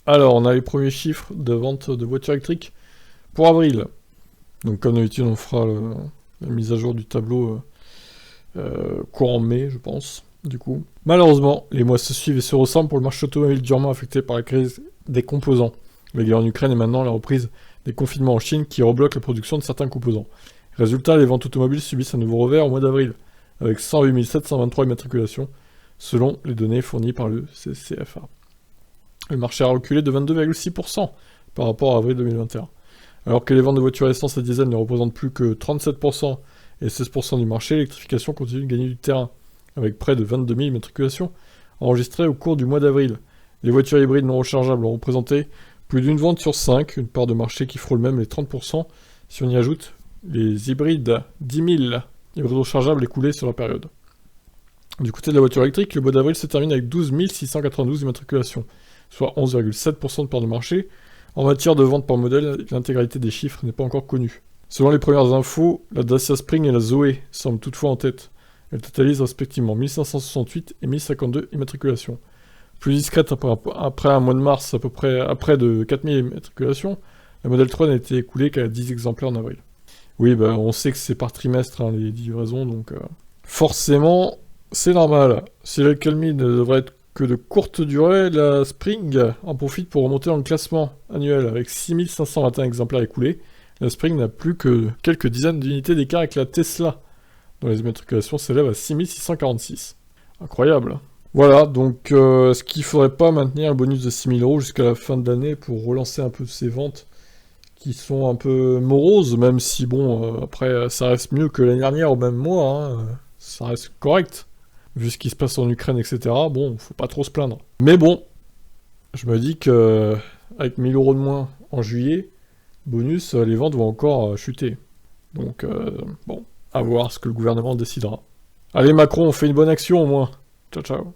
Alors, on a les premiers chiffres de vente de voitures électriques pour avril. Donc, comme d'habitude, on fera la mise à jour du tableau courant mai, je pense, du coup. Malheureusement, les mois se suivent et se ressemblent pour le marché automobile durement affecté par la crise des composants. La guerre en Ukraine et maintenant la reprise des confinements en Chine qui rebloquent la production de certains composants. Résultat, les ventes automobiles subissent un nouveau revers au mois d'avril, avec 108 723 immatriculations, selon les données fournies par le CCFA. Le marché a reculé de 22,6% par rapport à avril 2021. Alors que les ventes de voitures essence et diesel ne représentent plus que 37% et 16% du marché, l'électrification continue de gagner du terrain, avec près de 22 000 immatriculations enregistrées au cours du mois d'avril. Les voitures hybrides non rechargeables ont représenté plus d'une vente sur 5, une part de marché qui frôle même les 30%, si on y ajoute les hybrides 10 000 hybrides rechargeables écoulés sur la période. Du côté de la voiture électrique, le mois d'avril se termine avec 12 692 immatriculations, soit 11,7% de part de marché. En matière de vente par modèle, l'intégralité des chiffres n'est pas encore connue. Selon les premières infos, la Dacia Spring et la Zoe semblent toutefois en tête. Elles totalisent respectivement 1568 et 1052 immatriculations. Plus discrète après un mois de mars, à peu près à près de 4000 immatriculations, la Model 3 n'a été écoulée qu'à 10 exemplaires en avril. Oui, on sait que c'est par trimestre les livraisons, donc forcément, c'est normal. Si la calmie ne devrait être que de courte durée, la Spring en profite pour remonter dans le classement annuel avec 6521 exemplaires écoulés. La Spring n'a plus que quelques dizaines d'unités d'écart avec la Tesla, dont les immatriculations s'élèvent à 6646. Incroyable. Voilà, donc est-ce qu'il faudrait pas maintenir le bonus de 6000 € jusqu'à la fin de l'année pour relancer un peu ces ventes qui sont un peu moroses, même si après ça reste mieux que l'année dernière au même mois, hein, ça reste correct, vu ce qui se passe en Ukraine, etc. Bon, faut pas trop se plaindre. Mais bon, je me dis que avec 1000 € de moins en juillet, bonus, les ventes vont encore chuter. Donc bon, à voir ce que le gouvernement décidera. Allez Macron, on fait une bonne action au moins. Ciao ciao.